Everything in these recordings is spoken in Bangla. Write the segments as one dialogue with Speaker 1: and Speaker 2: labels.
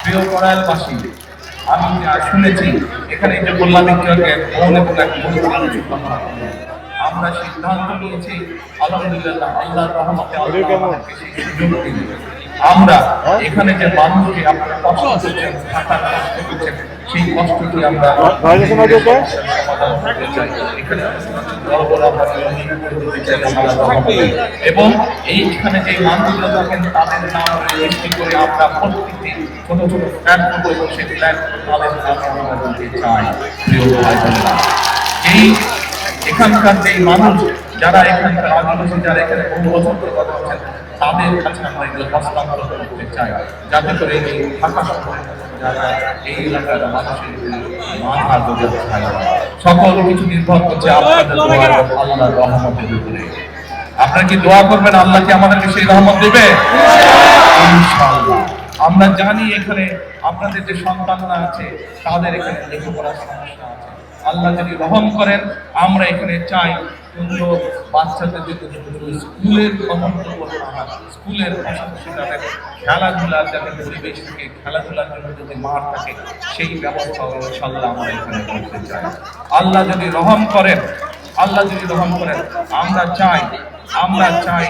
Speaker 1: প্রিয় করাইলবাসী, আমি শুনেছি এখানে যে বললাম একটু আগে মনে কোনো এক গুরুত্বপূর্ণ কথা। আমরা সিদ্ধান্ত নিয়েছি আলহামদুলিল্লাহ, আল্লাহর রহমতে আল্লাহ আমাদেরকে সেই সুযোগ দিলেন। আমরা এখানে যে মানুষকে আপনারা কষ্ট করছেন, থাকার কষ্ট করছেন, সেই কষ্টটি আমরা সমাধান করতে চাই। এখানে এবং এইখানে যে মানুষগুলো থাকেন তাদের নাম সৃষ্টি করে আমরা প্রত্যেকটি ছোট ছোট ফ্ল্যাট করবো, সেই ফ্ল্যাট তাদের নাম আমরা দিতে চাই। প্রিয় ভাই বোনেরা, এই এখানকার যে মানুষ যারা এখানকার আদিবাসী, যারা এখানে বহু বছর ধরে কথা বলছেন, তাদের কাছে আমরা এগুলো হস্তান্তর করতে চাই, যাতে করে এই ঢাকা শহরে যারা এই এলাকার মানুষের মাথা গোজার ছায় সকল কিছু নির্ভর করছে আপনাদের দোয়া এবং আল্লাহর রহমতের উপরে। আপনারা কি দোয়া করবেন আল্লাহ কি আমাদেরকে সেই রহমত দেবে? ইনশাআল্লাহ। আমরা জানি এখানে আপনাদের যে সন্তানরা আছে তাদের এখানে লেখাপড়ার সমস্যা আছে, আল্লাহ যদি রহম করেন আমরা এখানে চাই সুন্দর বাচ্চাদের যদি স্কুলের স্কুলের পাশাপাশি তাদের খেলাধুলার যাতে পরিবেশ থাকে, খেলাধুলার জন্য যদি মাঠ থাকে, সেই ব্যবস্থা ইনশাআল্লাহ আমরা এখানে করতে চাই। আল্লাহ যদি রহম করেন, আল্লাহ যদি রহম করেন আমরা চাই আমরা চাই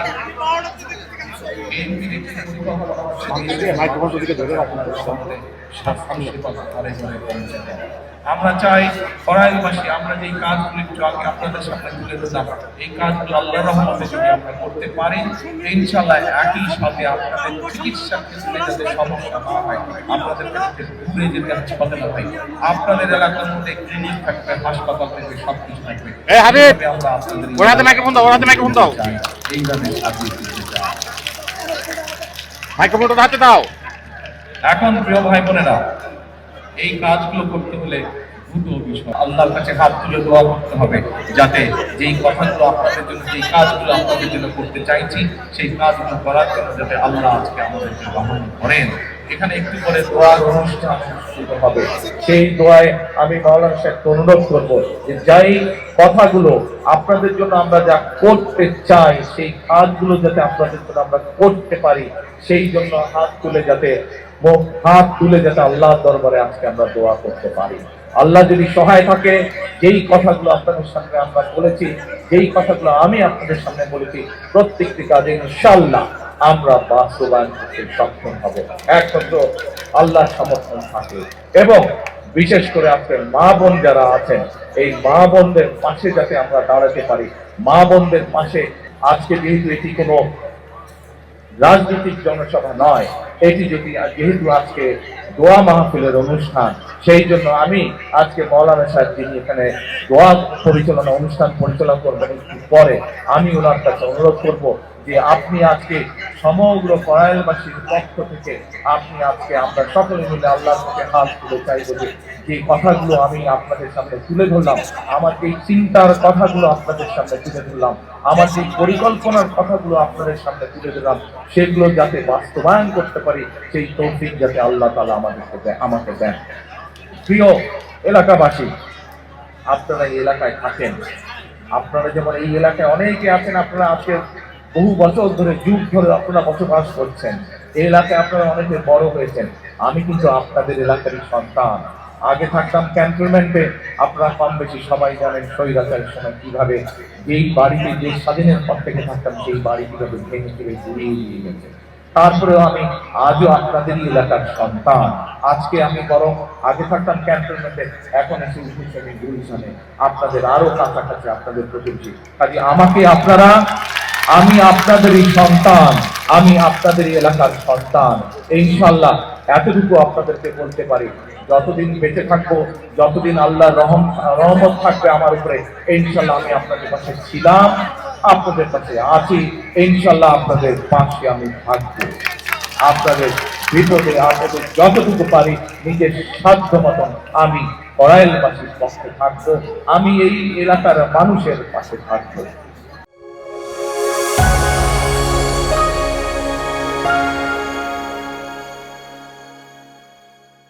Speaker 1: করাইলবাসী, আমরা যে কাজগুলি একটু আগে আপনাদের সামনে তুলে ধরলাম, এই কাজগুলো আল্লাহর রহমতে যদি আমরা করতে পারি ইনশাআল্লাহ একই সাথে আপনাদের চিকিৎসার ক্ষেত্রে যাতে সমস্যা না হয়, আপনাদের কাছে ঘুরে যেতে হবে না হয়, আপনাদের এলাকার মধ্যে ক্লিনিক থাকবে, হাসপাতাল থাকবে, সবকিছু থাকবে। আমরা আপনাদের এইভাবে সাজিয়ে তুলতে চাই।
Speaker 2: মাইক্রোফোনটা হাতে দাও।
Speaker 1: এখন প্রিয় ভাই বোনেরা, এই কাজগুলো করতে হলে দুটো বিষয়, আল্লাহর কাছে হাত তুলে দোয়া করতে হবে যাতে যেই কথাগুলো আপনাদের জন্য, যেই কাজগুলো আপনাদের জন্য করতে চাইছি, সেই কাজগুলো করার জন্য যাতে আল্লাহ আজকে আমাদেরকে রহম করেন। এখানে একটু করে দোয়ার অনুষ্ঠান শুরু হবে, সেই দোয়ায় আমি মাওলানা সাহেবকে অনুরোধ করবো যে যাই কথাগুলো আপনাদের জন্য আমরা যা করতে চাই, সেই কাজগুলো যাতে আপনাদের জন্য আমরা করতে পারি, সেই জন্য হাত তুলে যাতে আল্লাহর দরবারে আজকে আমরা দোয়া করতে পারি। আল্লাহ যদি সহায় থাকে, যেই কথাগুলো আপনাদের সামনে আমরা বলেছি, যেই কথাগুলো আমি আপনাদের সামনে বলেছি, প্রত্যেকটি কাজে ইনশাআল্লাহ আমরা বাস্তবায়ন করতে সক্ষম হব, একমাত্র আল্লাহর সমর্থন থাকে। এবং বিশেষ করে আপনার মা বোন যারা আছেন, এই মা বোনদের পাশে যাতে আমরা দাঁড়াতে পারি, মা বোনদের পাশে। আজকে যেহেতু এটি কোনো রাজনৈতিক জনসভা নয়, এটি যেহেতু আজকে দোয়া মাহফিলের অনুষ্ঠান, সেই জন্য আমি আজকে মাওলানা সাহেব যিনি এখানে দোয়া অনুষ্ঠান পরিচালনা করবেন একটু পরে, আমি ওনার কাছে অনুরোধ করব যে আপনি আজকে সমগ্র করাইলবাসীর পক্ষ থেকে আপনি আজকে আমরা সকলে মিলে আল্লাহর কাছে হাত তুলে চাইব যে কথাগুলো আমি আপনাদের সামনে তুলে ধরলাম, আমার যে চিন্তার কথাগুলো আপনাদের সামনে তুলে ধরলাম, আমার যে পরিকল্পনার কথাগুলো আপনাদের সামনে তুলে ধরলাম, সেগুলো যাতে বাস্তবায়ন করতে পারি, সেই তৌফিক যাতে আল্লাহ তাআলা আমাকে দেন। প্রিয় এলাকাবাসী, আপনারা এই এলাকায় থাকেন, আপনারা যেমন এই এলাকায় অনেকে আছেন, আপনারা আজকে বহু বছর ধরে, যুগ ধরে আপনারা বসবাস করছেন, এই এলাকায় আপনারা অনেকে বড় হয়েছেন। আমি কিন্তু আপনাদের এলাকারই সন্তান। আগে থাকতাম ক্যান্টনমেন্টে, আপনারা কম বেশি সবাই জানেন স্বৈরাচারের সময় কিভাবে এই বাড়িতে, যে স্বাধীনের পর থেকে থাকতাম, সেই বাড়ি কিভাবে ভেঙে ফিরে ঘুরিয়ে দিয়ে গেছে। তারপরেও আমি আজও আপনাদেরই এলাকার সন্তান। আজকে আমি বরং আগে থাকতাম ক্যান্টনমেন্টে, এখন এসে উঠেছি আমি গুলশানে, আপনাদের আরো কাছাকাছি, আপনাদের প্রতিবেশী। কাজে আমি আপনাদেরই সন্তান, আমি আপনাদেরই এলাকার সন্তান। ইনশাআল্লাহ এতটুকু আপনাদেরকে বলতে পারি, যতদিন বেঁচে থাকবো, যতদিন আল্লাহর রহমত থাকবে আমার উপরে, ইনশাআল্লাহ আমি আপনাদের পাশে ছিলাম, আপনাদের পাশে আছি, ইনশাআল্লাহ আপনাদের পাশে আমি থাকবো। আপনাদের বিপদে আপদে যতটুকু পারি নিজের সাধ্য মতন আমি করাইলবাসীর পক্ষে থাকবো, আমি এই এলাকার মানুষের পাশে থাকবো।